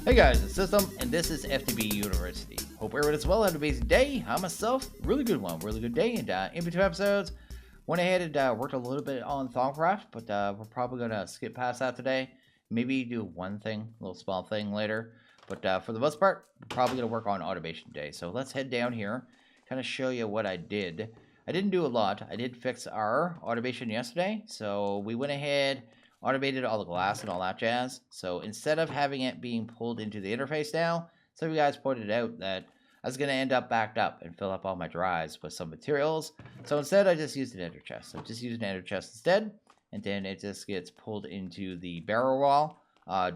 Hey guys, it's System, and this is FTB University. Hope everyone is well, had an amazing day. I myself, really good one, really good day. And in between episodes, went ahead and worked a little bit on Thaumcraft, but we're probably going to skip past that today. Maybe do one thing, a little small thing later. But for the most part, we're probably going to work on automation today. So let's head down here, kind of show you what I did. I didn't do a lot. I did fix our automation yesterday. So we went ahead, automated all the glass and all that jazz. So instead of having it being pulled into the interface now, some of you guys pointed out that I was going to end up backed up and fill up all my drives with some materials. So instead, I just used an ender chest. So just used an ender chest instead. And then it just gets pulled into the barrel wall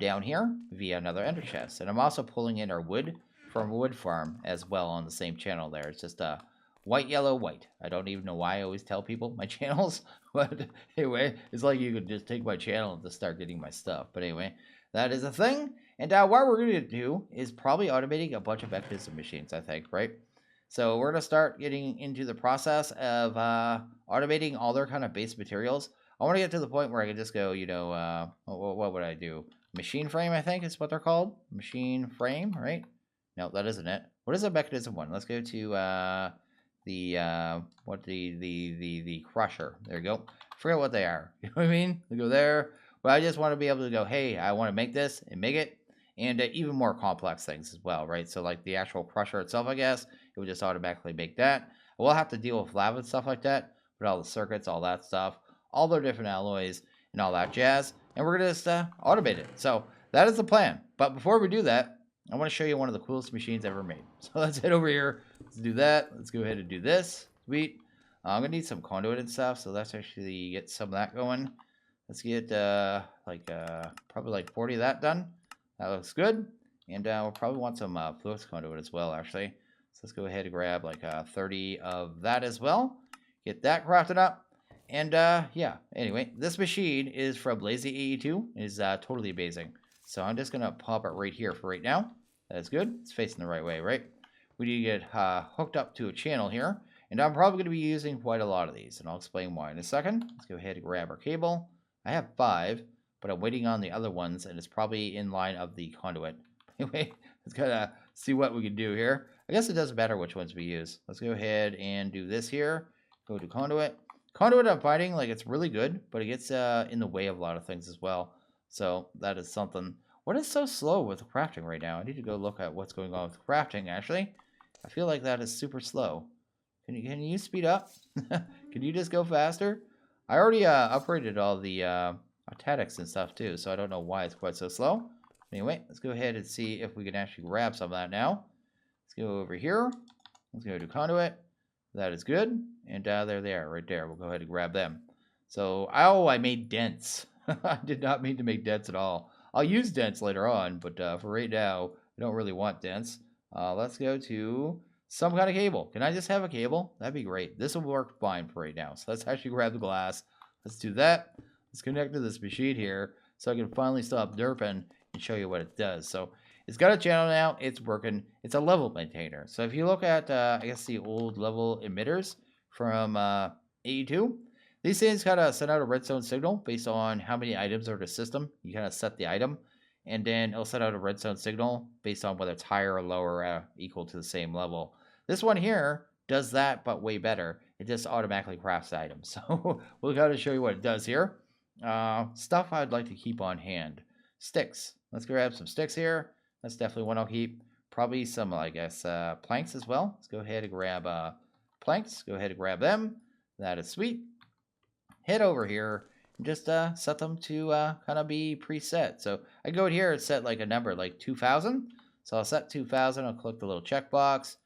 down here via another ender chest. And I'm also pulling in our wood from a wood farm as well on the same channel there. It's just a white, yellow, white. I don't even know why I always tell people my channels. But anyway, it's like you could just take my channel and just start getting my stuff. But anyway, that is a thing. And what we're going to do is probably automating a bunch of Mekanism machines, I think, right? So we're going to start getting into the process of automating all their kind of base materials. I want to get to the point where I can just go, you know, what would I do? Machine frame, I think is what they're called. Machine frame, right? No, that isn't it. What is a Mekanism one? Let's go to the crusher. There you go. Forget what they are. You know what I mean? We go there. But I just want to be able to go, hey, I want to make this and make it. And even more complex things as well, right? So like the actual crusher itself, I guess, it would just automatically make that. We'll have to deal with lava and stuff like that. But all the circuits, all that stuff, all their different alloys and all that jazz. And we're going to just automate it. So that is the plan. But before we do that, I want to show you one of the coolest machines ever made. So let's head over here. Let's do that. Let's go ahead and do this. Sweet. I'm going to need some conduit and stuff. So let's actually get some of that going. Let's get probably like 40 of that done. That looks good. And we'll probably want some fluix conduit as well, actually. So let's go ahead and grab like 30 of that as well. Get that crafted up. And yeah, anyway, this machine is from Lazy AE2. It is totally amazing. So I'm just going to pop it right here for right now. That's good. It's facing the right way, right? We need to get hooked up to a channel here. And I'm probably going to be using quite a lot of these. And I'll explain why in a second. Let's go ahead and grab our cable. I have 5, but I'm waiting on the other ones. And it's probably in line of the conduit. Anyway, let's kind of see what we can do here. I guess it doesn't matter which ones we use. Let's go ahead and do this here. Go to conduit. Conduit I'm finding like it's really good, but it gets in the way of a lot of things as well. So that is something. What is so slow with crafting right now? I need to go look at what's going on with crafting, actually. I feel like that is super slow. Can you speed up? Can you just go faster? I already upgraded all the tactics and stuff too, so I don't know why it's quite so slow. Anyway, let's go ahead and see if we can actually grab some of that now. Let's go over here. Let's go to conduit. That is good. And there they are, right there. We'll go ahead and grab them. So, I made dents. I did not mean to make dents at all. I'll use dents later on, but for right now, I don't really want dents. Let's go to some kind of cable. Can I just have a cable? That'd be great. This will work fine for right now. So let's actually grab the glass. Let's do that. Let's connect to this machine here so I can finally stop derping and show you what it does. So it's got a channel now. It's working. It's a level maintainer. So if you look at, I guess, the old level emitters from AE2, these things kind of send out a redstone signal based on how many items are in the system. You kind of set the item, and then it'll send out a redstone signal based on whether it's higher or lower or equal to the same level. This one here does that, but way better. It just automatically crafts items. So we'll kind of show you what it does here. Stuff I'd like to keep on hand. Sticks. Let's grab some sticks here. That's definitely one I'll keep. Probably some, I guess, planks as well. Let's go ahead and grab planks. Go ahead and grab them. That is sweet. Head over here and just set them to kind of be preset. So I go in here and set like a number like 2000. So I'll set 2000. I'll click the little checkbox.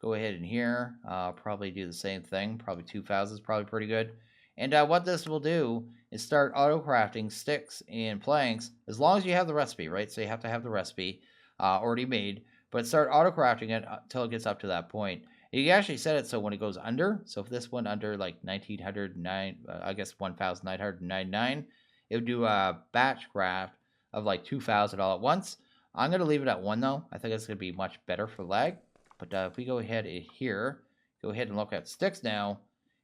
Go ahead in here. Probably do the same thing. Probably 2000 is probably pretty good. And what this will do is start auto crafting sticks and planks as long as you have the recipe, right? So you have to have the recipe already made, but start auto crafting it until it gets up to that point. You can actually set it so when it goes under, so if this went under like 1909, I guess 1999, it would do a batch craft of like 2000 all at once. I'm going to leave it at 1 though. I think it's going to be much better for lag. But if we go ahead here, go ahead and look at sticks now,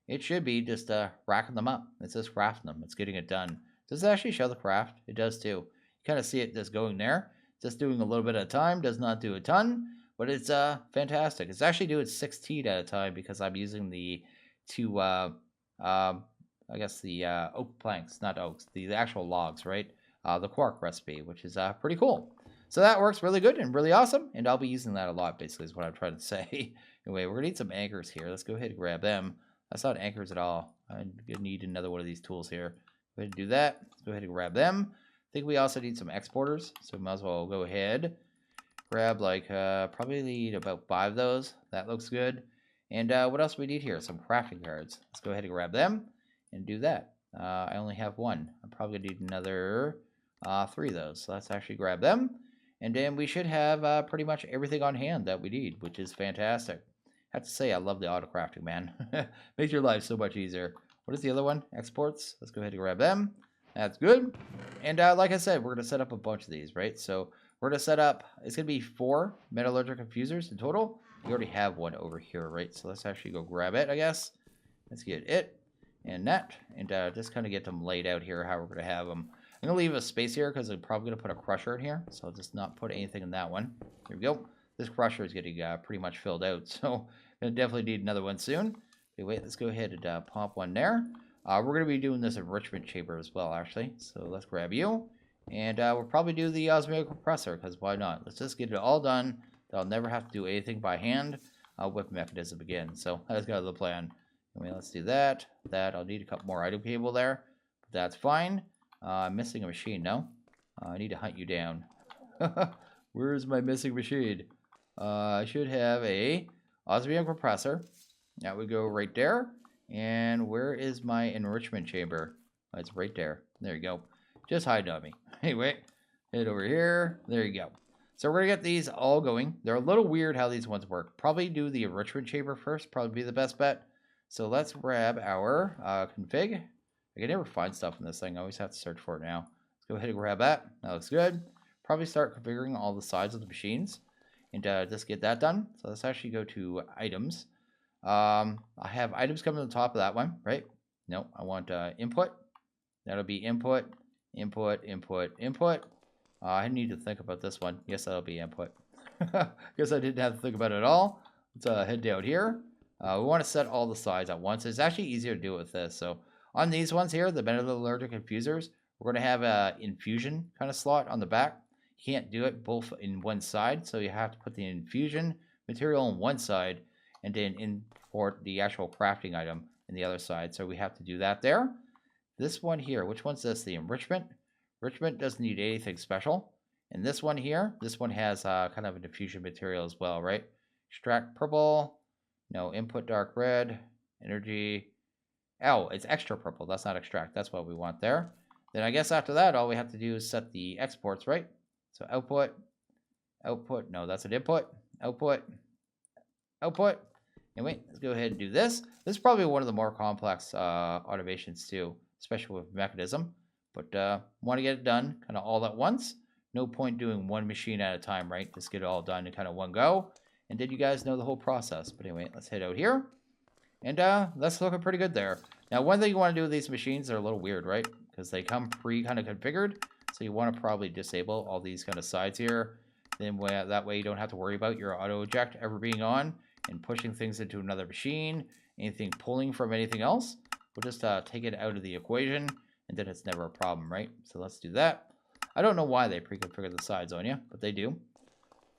it should be just racking them up. It's just crafting them. It's getting it done. Does it actually show the craft? It does too. You kind of see it just going there. Just doing a little bit at a time does not do a ton, but it's fantastic. It's actually doing 16 at a time because I'm using the two, I guess the oak planks, not oaks, the actual logs, right? The quark recipe, which is pretty cool. So that works really good and really awesome, and I'll be using that a lot, basically, is what I'm trying to say. Anyway, we're going to need some anchors here. Let's go ahead and grab them. That's not anchors at all. I'm going to need another one of these tools here. Go ahead and do that. Let's go ahead and grab them. I think we also need some exporters, so we might as well go ahead. Grab, like, probably need about 5 of those. That looks good. And what else do we need here? Some crafting cards. Let's go ahead and grab them and do that. I only have 1. I'm probably going to need another 3 of those. So let's actually grab them. And then we should have pretty much everything on hand that we need, which is fantastic. I have to say, I love the auto crafting, man. Makes your life so much easier. What is the other one? Exports. Let's go ahead and grab them. That's good. And like I said, we're going to set up a bunch of these, right? So we're going to set up, it's going to be 4 Metallurgic Infusers in total. We already have one over here, right? So let's actually go grab it, I guess. Let's get it and that. And just kind of get them laid out here, how we're going to have them. I'm going to leave a space here because I'm probably going to put a crusher in here. So I'll just not put anything in that one. There we go. This crusher is getting pretty much filled out. So I'm going to definitely need another one soon. Okay, wait, let's go ahead and pop one there. We're going to be doing this Enrichment Chamber as well, actually. So let's grab you. And we'll probably do the osmotic compressor because why not? Let's just get it all done. I'll never have to do anything by hand with Mekanism again. So that's kind of the plan. Anyway, let's do that. I'll need a couple more item cable there. But that's fine. I'm missing a machine, no? I need to hunt you down. Where's my missing machine? I should have a osmotic compressor. That would go right there. And where is my enrichment chamber? Oh, it's right there. There you go. Just hide on me. Anyway, head over here. There you go. So we're going to get these all going. They're a little weird how these ones work. Probably do the enrichment chamber first. Probably be the best bet. So let's grab our config. I can never find stuff in this thing. I always have to search for it now. Let's go ahead and grab that. That looks good. Probably start configuring all the sides of the machines. And just get that done. So let's actually go to items. I have items coming to the top of that one, right? No, I want input. That'll be input, input, input, input. I need to think about this one. Yes, that'll be input. Guess I didn't have to think about it at all. Let's head down here. We want to set all the sides at once. It's actually easier to do it with this. So on these ones here, the Metallurgic Infusers, we're going to have an infusion kind of slot on the back. You can't do it both in one side, so you have to put the infusion material on one side and then import the actual crafting item in the other side. So we have to do that there. This one here, which one's this? The enrichment. Enrichment doesn't need anything special. And this one here, this one has kind of a diffusion material as well, right? Extract purple. No, input dark red. Energy. Oh, it's extra purple. That's not extract. That's what we want there. Then I guess after that, all we have to do is set the exports, right? So output. Output. No, that's an input. Output. Output. Anyway, let's go ahead and do this. This is probably one of the more complex automations too, especially with Mekanism. But want to get it done kind of all at once. No point doing one machine at a time, right? Just get it all done in kind of one go. And then you guys know the whole process. But anyway, let's head out here. And that's looking pretty good there. Now, one thing you want to do with these machines, they're a little weird, right? Because they come pre kind of configured. So you want to probably disable all these kind of sides here. Then that way you don't have to worry about your auto eject ever being on and pushing things into another machine. Anything pulling from anything else. We'll just take it out of the equation. And then it's never a problem, right? So let's do that. I don't know why they pre-configure the sides on you, but they do.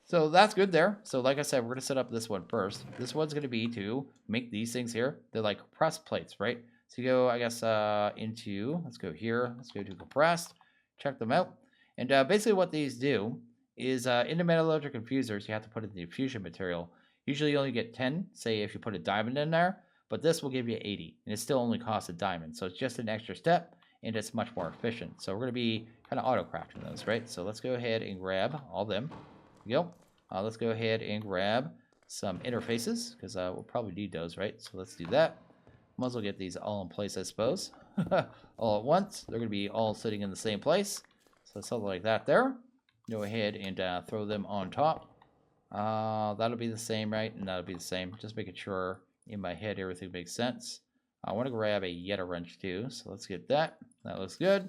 So that's good there. So like I said, we're going to set up this one first. This one's going to be to make these things here. They're like compressed plates, right? So you go, I guess, into, let's go here. Let's go to compressed. Check them out. And basically what these do is in the metallurgic infusers, you have to put in the infusion material. Usually you only get 10, say if you put a diamond in there. But this will give you 80, and it still only costs a diamond. So it's just an extra step. And it's much more efficient. So we're going to be kind of auto-crafting those, right? So let's go ahead and grab all them. There we go. Let's go ahead and grab some interfaces, because we'll probably need those, right? So let's do that. Might as well get these all in place, I suppose. All at once. They're going to be all sitting in the same place. So something like that there. Go ahead and throw them on top. That'll be the same, right? And that'll be the same. Just making sure in my head everything makes sense. I want to grab a Yeta wrench too, so let's get that. That looks good.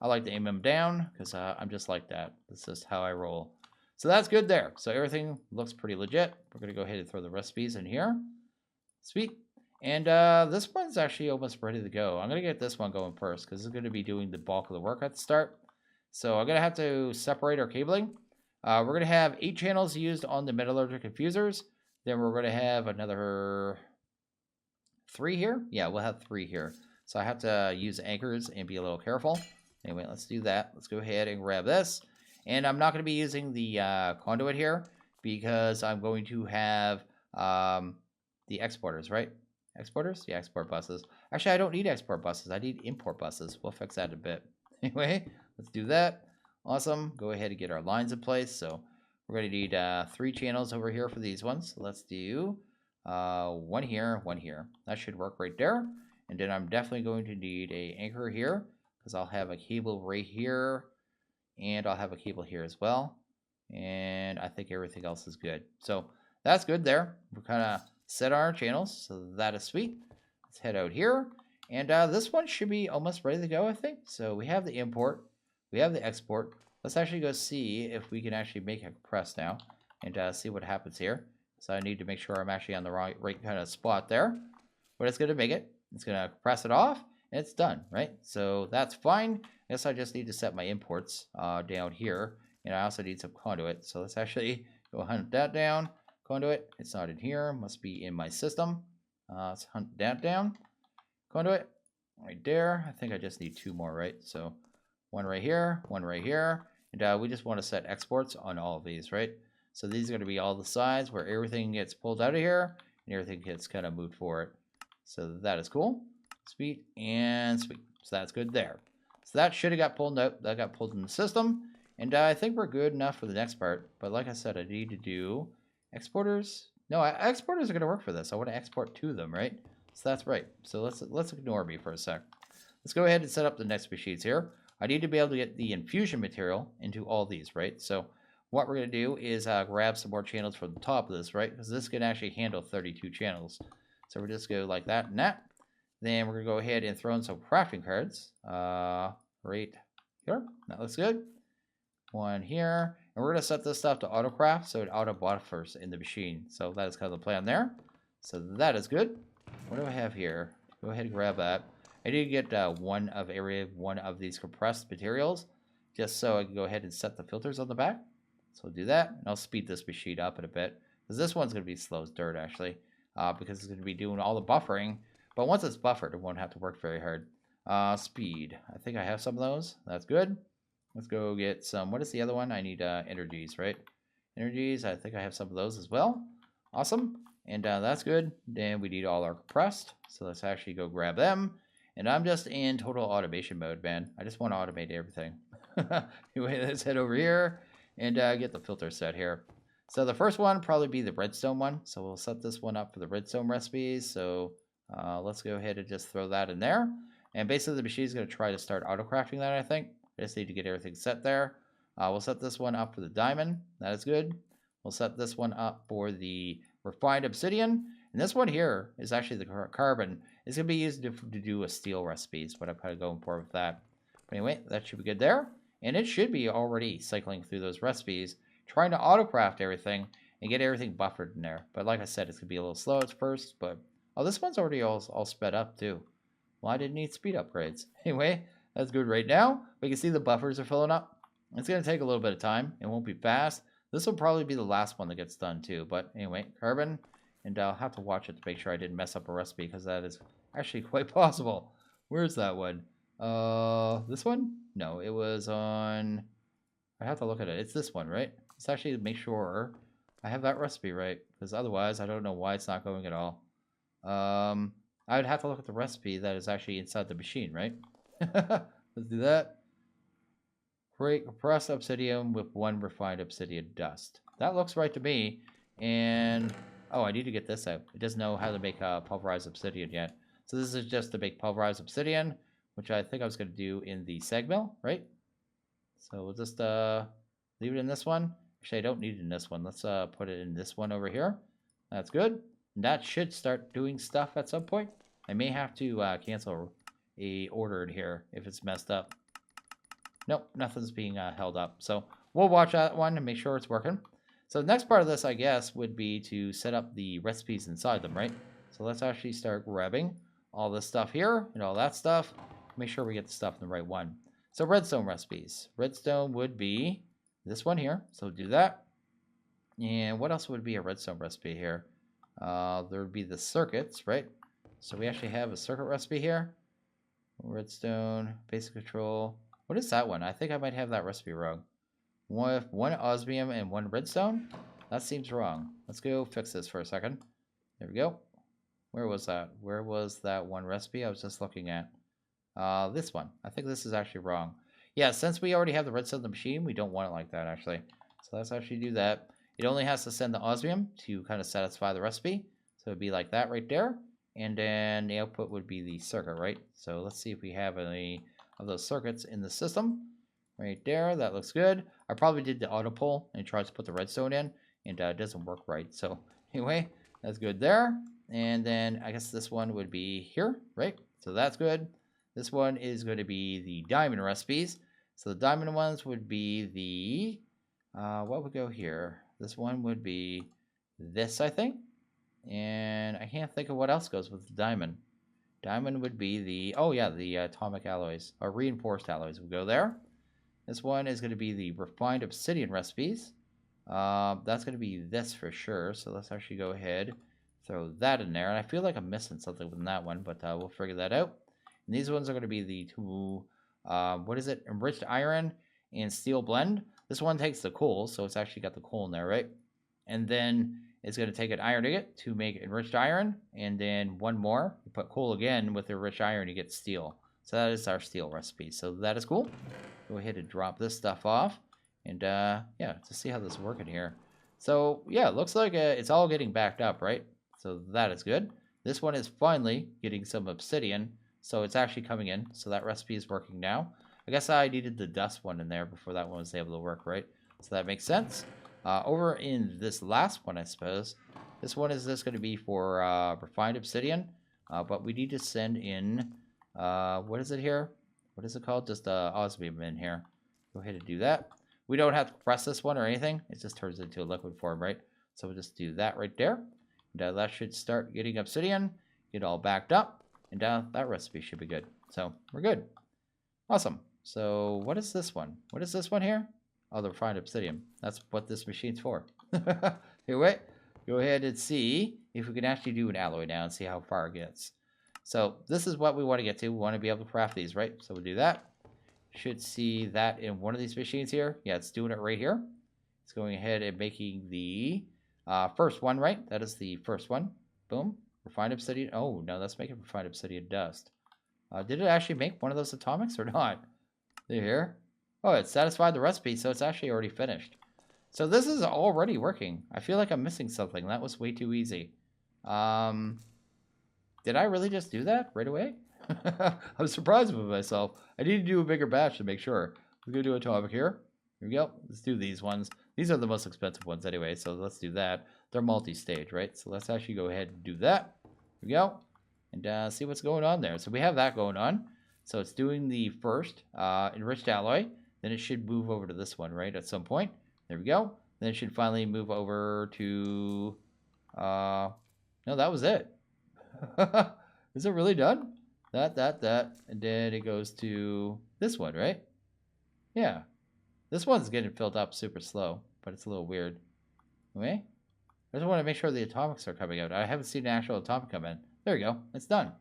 I like to aim them down because I'm just like that. This is how I roll. So that's good there. So everything looks pretty legit. We're going to go ahead and throw the recipes in here. Sweet. And this one's actually almost ready to go. I'm going to get this one going first because it's going to be doing the bulk of the work at the start. So I'm going to have to separate our cabling. We're going to have 8 channels used on the Metallurgic Infusers. Then we're going to have another 3 here. Yeah, we'll have 3 here. So I have to use anchors and be a little careful. Anyway, let's do that. Let's go ahead and grab this. And I'm not going to be using the conduit here because I'm going to have the exporters, right? Exporters? Yeah, export buses. Actually, I don't need export buses. I need import buses. We'll fix that in a bit. Anyway, let's do that. Awesome. Go ahead and get our lines in place. So we're going to need 3 channels over here for these ones. Let's do 1 here, 1 here. That should work right there. And then I'm definitely going to need a anchor here because I'll have a cable right here. And I'll have a cable here as well. And I think everything else is good. So that's good there. We're kind of set our channels. So that is sweet. Let's head out here. And this one should be almost ready to go, I think. So we have the import. We have the export. Let's actually go see if we can actually make a compress now. And see what happens here. So I need to make sure I'm actually on the right kind of spot there. But it's going to make it. It's going to compress it off. And it's done, right? So that's fine. I guess I just need to set my imports down here. And I also need some conduit. So let's actually go hunt that down. Conduit, it's not in here. Must be in my system. Let's hunt that down. Conduit, right there. I think I just need 2 more, right? So 1 right here, 1 right here. And we just want to set exports on all of these, right? So these are going to be all the sides where everything gets pulled out of here. And everything gets kind of moved forward. So that is cool. Sweet and sweet. So that's good there. So that should have got pulled out. That got pulled in the system. And I think we're good enough for the next part. But like I said, I need to do exporters. No, exporters are going to work for this. I want to export to them, right? So that's right. So let's ignore me for a sec. Let's go ahead and set up the next machines here. I need to be able to get the infusion material into all these, right? So what we're going to do is grab some more channels from the top of this, right? Because this can actually handle 32 channels. So we're just go like that and that. Then we're going to go ahead and throw in some crafting cards right here. That looks good. 1 here. And we're going to set this stuff to auto-craft so it auto-buffers in the machine. So that is kind of the plan there. So that is good. What do I have here? Go ahead and grab that. I need to get one of these compressed materials just so I can go ahead and set the filters on the back. So I'll do that. And I'll speed this machine up in a bit. Because this one's going to be slow as dirt, actually. Because it's going to be doing all the buffering. But once it's buffered, it won't have to work very hard. Speed. I think I have some of those. That's good. Let's go get some. What is the other one? I need energies, right? Energies. I think I have some of those as well. Awesome. And that's good. Then we need all our compressed. So let's actually go grab them. And I'm just in total automation mode, man. I just want to automate everything. Anyway, let's head over here and get the filter set here. So the first one probably be the redstone one. So we'll set this one up for the redstone recipes. So let's go ahead and just throw that in there. And basically the machine is going to try to start auto-crafting that, I think. I just need to get everything set there. We'll set this one up for the diamond. That is good. We'll set this one up for the refined obsidian. And this one here is actually the carbon. It's going to be used to do a steel recipe. Is what I'm kind of going for with that. But anyway, that should be good there. And it should be already cycling through those recipes, trying to auto-craft everything and get everything buffered in there. But like I said, it's going to be a little slow at first. But oh, this one's already all sped up too. Well, I didn't need speed upgrades. Anyway, that's good right now. We can see the buffers are filling up. It's going to take a little bit of time. It won't be fast. This will probably be the last one that gets done too. But anyway, carbon. And I'll have to watch it to make sure I didn't mess up a recipe because that is actually quite possible. Where's that one? This one? No, it was on... I have to look at it. It's this one, right? Let's actually make sure I have that recipe right. Because otherwise, I don't know why it's not going at all. I would have to look at the recipe that is actually inside the machine, right? Let's do that. Create compressed obsidian with 1 refined obsidian dust. That looks right to me. And oh, I need to get this out. It doesn't know how to make pulverized obsidian yet. So this is just to make pulverized obsidian, which I think I was going to do in the seg mill, right? So we'll just leave it in this one. Actually, I don't need it in this one. Let's put it in this one over here. That's good. And that should start doing stuff at some point. I may have to cancel a order in here if it's messed up. Nope, nothing's being held up. So we'll watch that one and make sure it's working. So the next part of this, I guess, would be to set up the recipes inside them, right? So let's actually start grabbing all this stuff here and all that stuff. Make sure we get the stuff in the right one. So redstone recipes. Redstone would be this one here. So do that. And what else would be a redstone recipe here? There would be the circuits, right? So we actually have a circuit recipe here. Redstone, basic control. What is that one? I think I might have that recipe wrong. One osmium and one redstone? That seems wrong. Let's go fix this for a second. There we go. Where was that? Where was that one recipe I was just looking at? This one. I think this is actually wrong. Yeah, since we already have the redstone in the machine, we don't want it like that, actually. So let's actually do that. It only has to send the osmium to kind of satisfy the recipe. So it'd be like that right there. And then the output would be the circuit, right? So let's see if we have any of those circuits in the system. Right there, that looks good. I probably did the auto pull and tried to put the redstone in, and it doesn't work right. So anyway, that's good there. And then I guess this one would be here, right? So that's good. This one is going to be the diamond recipes. So the diamond ones would be the, what would go here? This one would be this, I think. And I can't think of what else goes with the diamond. Diamond would be the, oh yeah, the atomic alloys, or reinforced alloys would go there. This one is going to be the refined obsidian recipes. That's going to be this for sure. So let's actually go ahead, throw that in there. And I feel like I'm missing something with that one, but we'll figure that out. And these ones are going to be the two, what is it? Enriched iron and steel blend. This one takes the coal, so it's actually got the coal in there, right? And then it's going to take an iron ingot to make enriched iron. And then one more, you put coal again with the enriched iron, you get steel. So that is our steel recipe. So that is cool. Go ahead and drop this stuff off. And yeah, to see how this is working here. So yeah, it looks like it's all getting backed up, right? So that is good. This one is finally getting some obsidian. So it's actually coming in. So that recipe is working now. I guess I needed the dust one in there before that one was able to work, right? So that makes sense. Over in this last one, I suppose, this one is going to be for refined obsidian. But we need to send in, what is it here? What is it called? Just osmium in here. Go ahead and do that. We don't have to press this one or anything. It just turns into a liquid form, right? So we'll just do that right there. And that should start getting obsidian, get all backed up, and that recipe should be good. So we're good. Awesome. So what is this one? What is this one here? Oh, the refined obsidian. That's what this machine's for. Anyway, go ahead and see if we can actually do an alloy now and see how far it gets. So this is what we want to get to. We want to be able to craft these, right? So we'll do that. Should see that in one of these machines here. Yeah, it's doing it right here. It's going ahead and making the first one, right? That is the first one. Boom. Refined obsidian. Oh, no, that's making refined obsidian dust. Did it actually make one of those atomics or not? There. Oh, it satisfied the recipe, so it's actually already finished. So this is already working. I feel like I'm missing something. That was way too easy. Did I really just do that right away? I was surprised with myself. I need to do a bigger batch to make sure. We're going to do atomic here. Here we go. Let's do these ones. These are the most expensive ones anyway, so let's do that. They're multi-stage, right? So let's actually go ahead and do that. Here we go. And see what's going on there. So we have that going on. So it's doing the first enriched alloy. Then it should move over to this one, right, at some point. There we go. Then it should finally move over to... no, that was it. Is it really done? That. And then it goes to this one, right? Yeah. This one's getting filled up super slow, but it's a little weird. Okay. I just want to make sure the atomics are coming out. I haven't seen an actual atomic come in. There we go. It's done.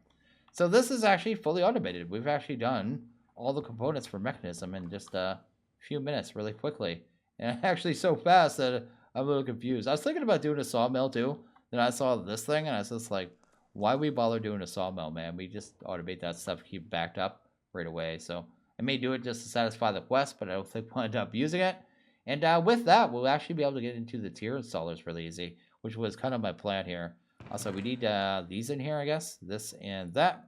So this is actually fully automated. We've actually done all the components for Mekanism in just a few minutes really quickly. And actually so fast that I'm a little confused. I was thinking about doing a sawmill too. Then I saw this thing and I was just like, why we bother doing a sawmill, man? We just automate that stuff, keep backed up right away. So I may do it just to satisfy the quest, but I don't think we'll end up using it. And with that, we'll actually be able to get into the tier installers really easy, which was kind of my plan here. Also, we need these in here, I guess. This and that.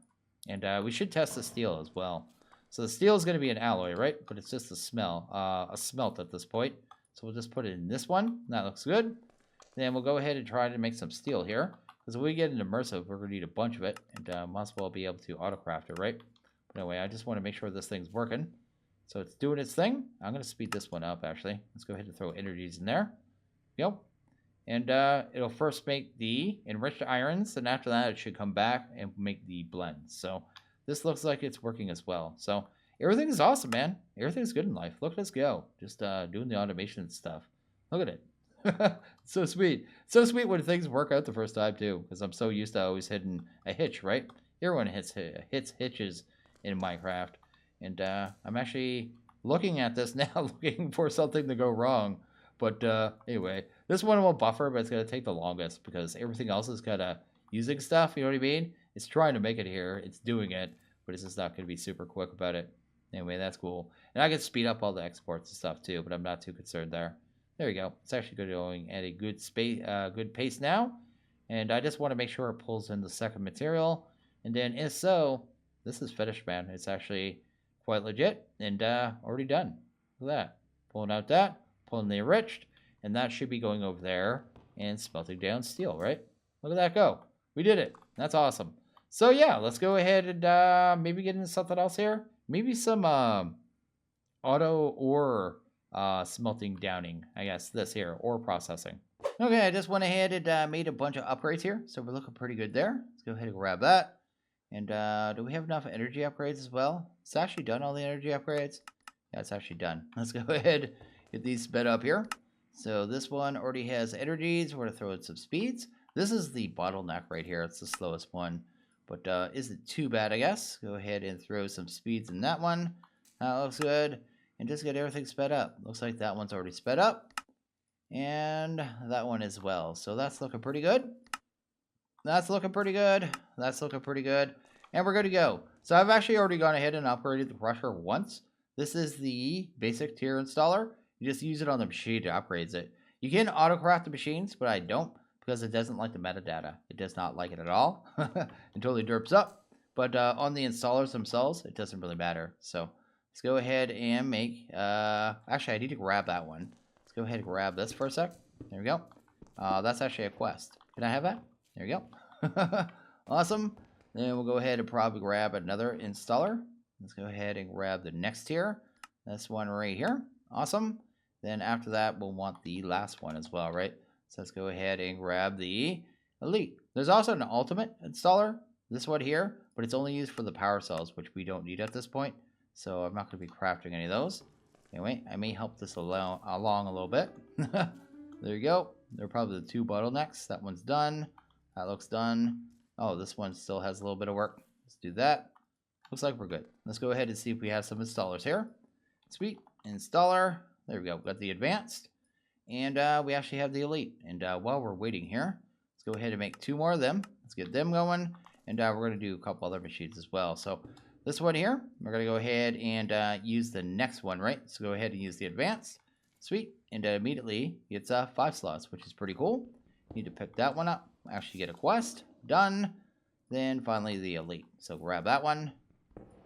And we should test the steel as well. So the steel is going to be an alloy, right? But it's just a smelt at this point. So we'll just put it in this one. That looks good. Then we'll go ahead and try to make some steel here. Because when we get an immersive, we're going to need a bunch of it. And might as well be able to autocraft it, right? But anyway, I just want to make sure this thing's working. So it's doing its thing. I'm going to speed this one up, actually. Let's go ahead and throw energies in there. Yep. And it'll first make the enriched irons, and after that it should come back and make the blends. So this looks like it's working as well. So everything is awesome, man. Everything's good in life. Look at us go. Just doing the automation and stuff. Look at it. So sweet. So sweet when things work out the first time, too, because I'm so used to always hitting a hitch, right? Everyone hits hitches in Minecraft. And I'm actually looking at this now, looking for something to go wrong. But anyway, this one will buffer, but it's going to take the longest because everything else is kind of using stuff, you know what I mean? It's trying to make it here. It's doing it, but it's just not going to be super quick about it. Anyway, that's cool. And I can speed up all the exports and stuff too, but I'm not too concerned there. There we go. It's actually going at a good pace now. And I just want to make sure it pulls in the second material. And then if so, this is finished, man. It's actually quite legit and already done. Look at that. Pulling out that. Pulling the enriched, and that should be going over there and smelting down steel, right? Look at that go. We did it. That's awesome. So yeah, let's go ahead and maybe get into something else here. Maybe some auto ore smelting downing. I guess this here, ore processing. Okay, I just went ahead and made a bunch of upgrades here, so we're looking pretty good there. Let's go ahead and grab that. And do we have enough energy upgrades as well? It's actually done all the energy upgrades. Yeah, it's actually done. Let's go ahead. Get these sped up here. So this one already has energies. We're going to throw in some speeds. This is the bottleneck right here. It's the slowest one. But isn't too bad, I guess. Go ahead and throw some speeds in that one. That looks good. And just get everything sped up. Looks like that one's already sped up. And that one as well. So that's looking pretty good. That's looking pretty good. That's looking pretty good. And we're good to go. So I've actually already gone ahead and upgraded the crusher once. This is the basic tier installer. You just use it on the machine to upgrade it. You can autocraft the machines, but I don't because it doesn't like the metadata. It does not like it at all. It totally derps up. But on the installers themselves, it doesn't really matter. So let's go ahead and make... actually, I need to grab that one. Let's go ahead and grab this for a sec. There we go. That's actually a quest. Can I have that? There we go. Awesome. Then we'll go ahead and probably grab another installer. Let's go ahead and grab the next tier. This one right here. Awesome. Then after that, we'll want the last one as well, right? So let's go ahead and grab the Elite. There's also an Ultimate installer, this one here, but it's only used for the power cells, which we don't need at this point. So I'm not going to be crafting any of those. Anyway, I may help this along a little bit. There you go. They're probably the two bottlenecks. That one's done. That looks done. Oh, this one still has a little bit of work. Let's do that. Looks like we're good. Let's go ahead and see if we have some installers here. Sweet. Installer. There we go. Got the advanced. And we actually have the elite. And while we're waiting here, let's go ahead and make two more of them. Let's get them going. And we're going to do a couple other machines as well. So this one here, we're going to go ahead and use the next one, right? So go ahead and use the advanced. Sweet. And immediately it's 5 slots, which is pretty cool. Need to pick that one up. Actually get a quest. Done. Then finally the elite. So grab that one.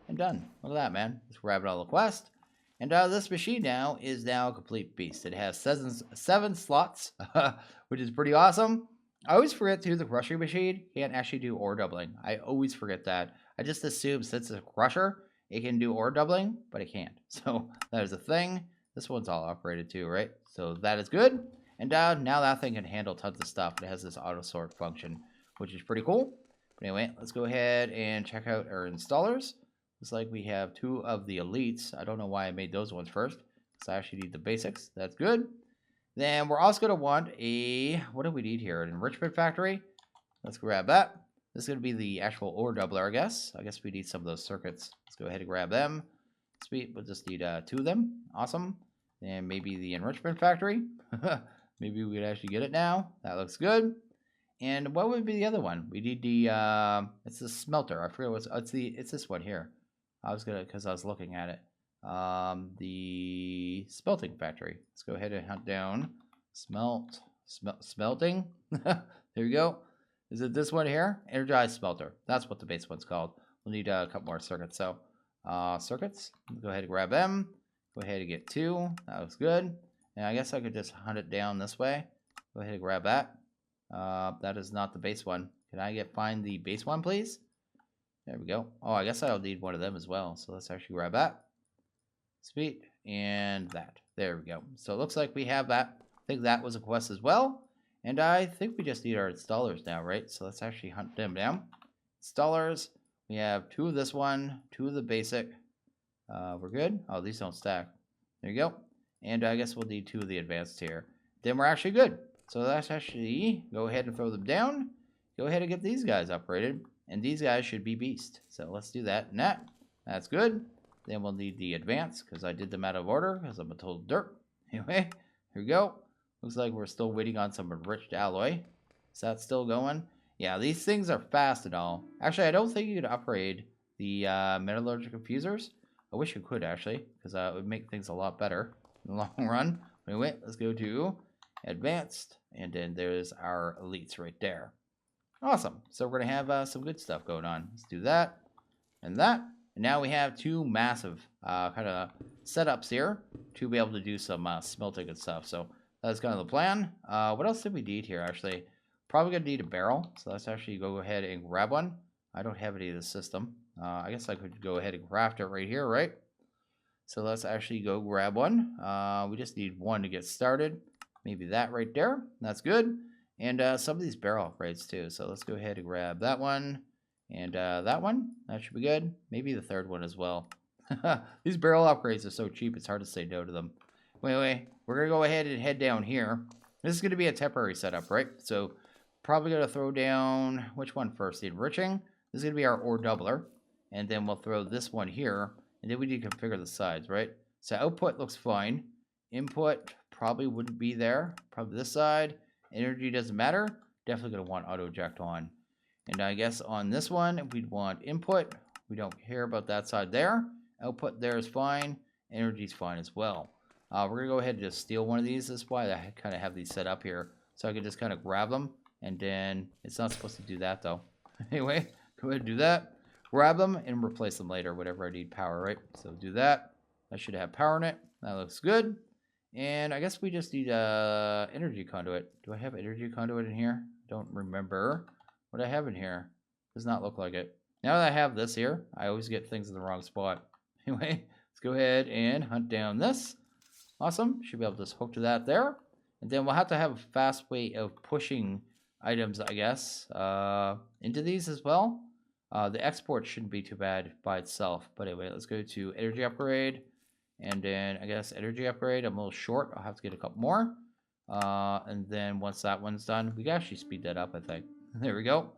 And done. Look at that, man. Just grab it all the quest. And this machine now is a complete beast. It has 7 slots, which is pretty awesome. I always forget too, the crushing machine can't actually do ore doubling. I always forget that. I just assume since it's a crusher, it can do ore doubling, but it can't. So that is a thing. This one's all upgraded too, right? So that is good. And now that thing can handle tons of stuff. It has this auto sort function, which is pretty cool. But anyway, let's go ahead and check out our installers. Looks like we have 2 of the elites. I don't know why I made those ones first, because I actually need the basics. That's good. Then we're also going to want a, what do we need here? An Enrichment Factory. Let's grab that. This is going to be the actual ore doubler, I guess. I guess we need some of those circuits. Let's go ahead and grab them. Sweet, we'll just need 2 of them. Awesome. And maybe the Enrichment Factory. Maybe we could actually get it now. That looks good. And what would be the other one? We need the, it's the smelter. I forget what's, it's this one here. Because I was looking at it. The smelting factory. Let's go ahead and hunt down smelting. There we go. Is it this one here? Energized smelter. That's what the base one's called. We'll need a couple more circuits. So, circuits. Go ahead and grab them. Go ahead and get 2. That looks good. And I guess I could just hunt it down this way. Go ahead and grab that. That is not the base one. Can I find the base one, please? There we go. Oh, I guess I'll need one of them as well. So let's actually grab that. speed, and that. There we go. So it looks like we have that. I think that was a quest as well. And I think we just need our installers now, right? So let's actually hunt them down. Installers. We have 2 of this one, 2 of the basic. We're good. Oh, these don't stack. There you go. And I guess we'll need 2 of the advanced here. Then we're actually good. So let's actually go ahead and throw them down. Go ahead and get these guys upgraded. And these guys should be beast. So let's do that and that. That's good. Then we'll need the advanced because I did them out of order because I'm a total derp. Anyway, here we go. Looks like we're still waiting on some enriched alloy. Is that still going? Yeah, these things are fast and all. Actually, I don't think you could upgrade the Metallurgic Infusers. I wish you could, actually, because it would make things a lot better in the long run. Anyway, let's go to Advanced, and then there's our Elites right there. Awesome. So we're going to have some good stuff going on. Let's do that and that. And now we have 2 massive kind of setups here to be able to do some smelting and stuff. So that's kind of the plan. What else did we need here, actually? Probably going to need a barrel. So let's actually go ahead and grab one. I don't have any of the system. I guess I could go ahead and craft it right here, right? So let's actually go grab one. We just need 1 to get started. Maybe that right there. That's good. And some of these barrel upgrades too. So let's go ahead and grab that one. And that one. That should be good. Maybe the 3rd one as well. These barrel upgrades are so cheap, it's hard to say no to them. Anyway, we're going to go ahead and head down here. This is going to be a temporary setup, right? So probably going to throw down, which one first? The enriching. This is going to be our ore doubler. And then we'll throw this one here. And then we need to configure the sides, right? So output looks fine. Input probably wouldn't be there. Probably this side. Energy doesn't matter. Definitely going to want auto eject on. And I guess on this one, we'd want input. We don't care about that side there. Output there is fine. Energy's fine as well. We're going to go ahead and just steal one of these. This is why I kind of have these set up here. So I can just kind of grab them. And then it's not supposed to do that, though. Anyway, go ahead and do that. Grab them and replace them later, whatever I need power, right? So do that. I should have power in it. That looks good. And I guess we just need energy conduit. Do I have energy conduit in here? Don't remember what I have in here. Does not look like it. Now that I have this here, I always get things in the wrong spot. Anyway, let's go ahead and hunt down this. Awesome. Should be able to just hook to that there. And then we'll have to have a fast way of pushing items, I guess, into these as well. The export shouldn't be too bad by itself. But anyway, let's go to energy upgrade. And then I guess energy upgrade, I'm a little short. I'll have to get a couple more. And then once that one's done, we can actually speed that up, I think. There we go.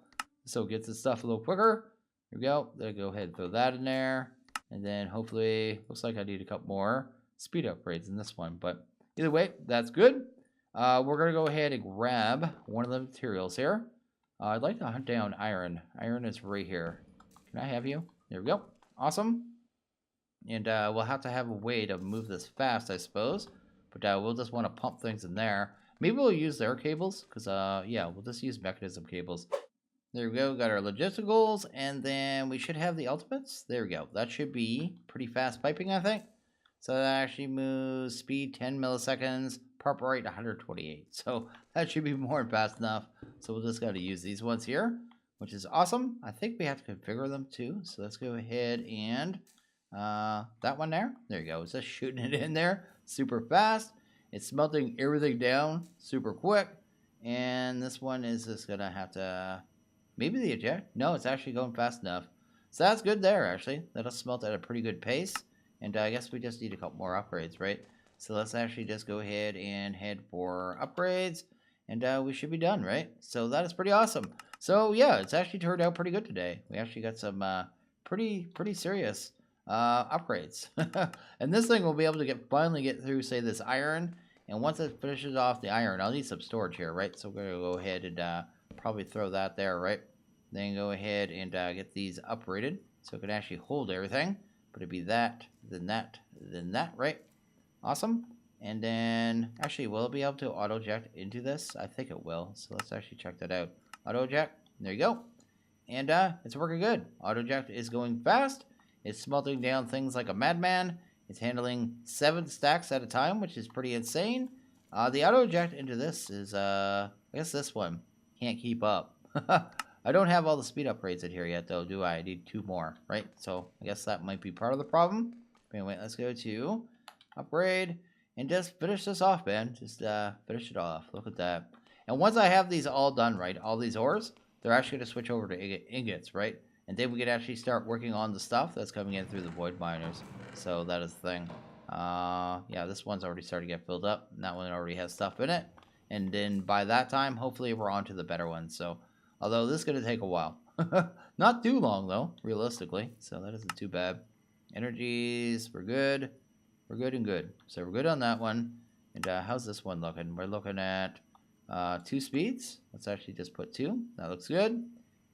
So it gets the stuff a little quicker. Here we go. Then go ahead and throw that in there. And then hopefully, looks like I need a couple more speed upgrades in this one. But either way, that's good. We're going to go ahead and grab one of the materials here. I'd like to hunt down iron. Iron is right here. Can I have you? There we go. Awesome. And we'll have to have a way to move this fast, I suppose. But we'll just want to pump things in there. Maybe we'll use their cables. Because, yeah, we'll just use Mekanism cables. There we go. Got our logisticals. And then we should have the ultimates. There we go. That should be pretty fast piping, I think. So that actually moves speed 10 milliseconds. Prop rate 128. So that should be more than fast enough. So we'll just got to use these ones here, which is awesome. I think we have to configure them too. So let's go ahead and that one there. There you go. It's just shooting it in there super fast. It's smelting everything down super quick. And this one is just going to have to maybe the eject. No, it's actually going fast enough. So that's good there, actually. That'll smelt at a pretty good pace. And I guess we just need a couple more upgrades, right? So let's actually just go ahead and head for upgrades. And we should be done, right? So that is pretty awesome. So yeah, it's actually turned out pretty good today. We actually got some pretty serious upgrades. And this thing will be able to finally get through, say, this iron. And once it finishes off the iron, I'll need some storage here, right? So we're going to go ahead and probably throw that there, right? Then go ahead and get these uprated so it can actually hold everything. But it'd be that, then that, then that, right? Awesome. And then, actually, will it be able to auto-eject into this? I think it will. So let's actually check that out. Auto-eject. There you go. And it's working good. Auto-eject is going fast. It's smelting down things like a madman. It's handling 7 stacks at a time, which is pretty insane. The auto-eject into this is, I guess this one can't keep up. I don't have all the speed upgrades in here yet, though, do I? I need 2 more, right? So I guess that might be part of the problem. But anyway, let's go to upgrade and just finish this off, man. Just finish it off. Look at that. And once I have these all done, right, all these ores, they're actually going to switch over to ingots, right? And then we can actually start working on the stuff that's coming in through the void miners. So that is the thing. Yeah, this one's already starting to get filled up. And that one already has stuff in it. And then by that time, hopefully we're on to the better ones. So, although this is going to take a while. Not too long, though, realistically. So that isn't too bad. Energies, we're good. We're good and good. So we're good on that one. And how's this one looking? We're looking at 2 speeds. Let's actually just put 2. That looks good.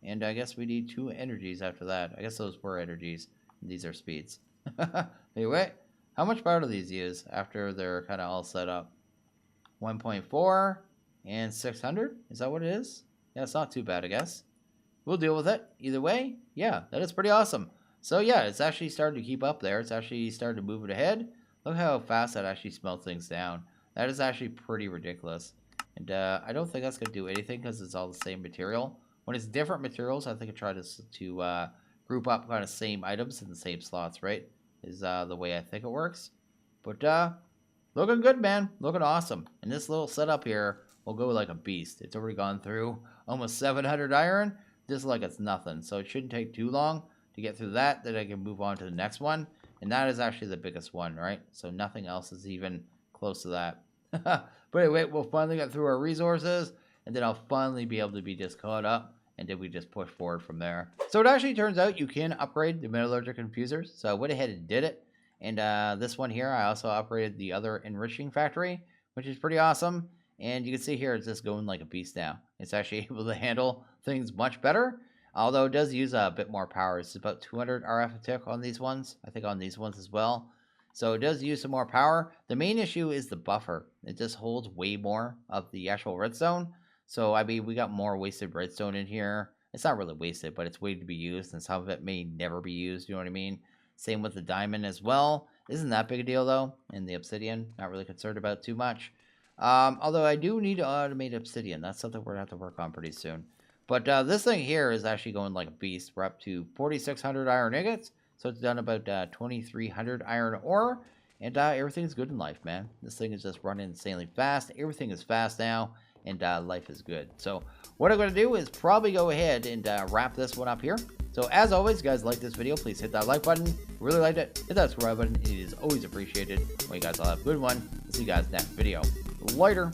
And I guess we need 2 energies after that. I guess those were energies. And these are speeds. Anyway, how much power do these use after they're kind of all set up? 1.4 and 600. Is that what it is? Yeah, it's not too bad, I guess. We'll deal with it. Either way, yeah, that is pretty awesome. So yeah, it's actually starting to keep up there. It's actually starting to move it ahead. Look how fast that actually smelts things down. That is actually pretty ridiculous. And I don't think that's going to do anything because it's all the same material. When it's different materials, I think I try to group up kind of same items in the same slots, right? Is the way I think it works. But looking good, man. Looking awesome. And this little setup here will go like a beast. It's already gone through almost 700 iron, just like it's nothing. So it shouldn't take too long to get through that. Then I can move on to the next one. And that is actually the biggest one, right? So nothing else is even close to that. But anyway, we'll finally get through our resources. And then I'll finally be able to be just caught up. And then we just push forward from there. So it actually turns out you can upgrade the Metallurgic Infusers. So I went ahead and did it. And this one here, I also upgraded the other Enriching Factory, which is pretty awesome. And you can see here, it's just going like a beast now. It's actually able to handle things much better. Although it does use a bit more power. It's about 200 RF a tick on these ones. I think on these ones as well. So it does use some more power. The main issue is the buffer. It just holds way more of the actual redstone. So, I mean, we got more wasted redstone in here. It's not really wasted, but it's waiting to be used. And some of it may never be used. You know what I mean? Same with the diamond as well. Isn't that big a deal, though? And the obsidian, not really concerned about too much. Although I do need to automate obsidian. That's something we're going to have to work on pretty soon. But this thing here is actually going like a beast. We're up to 4,600 iron ingots. So it's done about 2,300 iron ore. And everything's good in life, man. This thing is just running insanely fast. Everything is fast now. And life is good. So what I'm going to do is probably go ahead and wrap this one up here. So as always, guys, like this video, please hit that like button. Really liked it. Hit that subscribe button. It is always appreciated. Well, you guys all have a good one. See you guys next video. Later.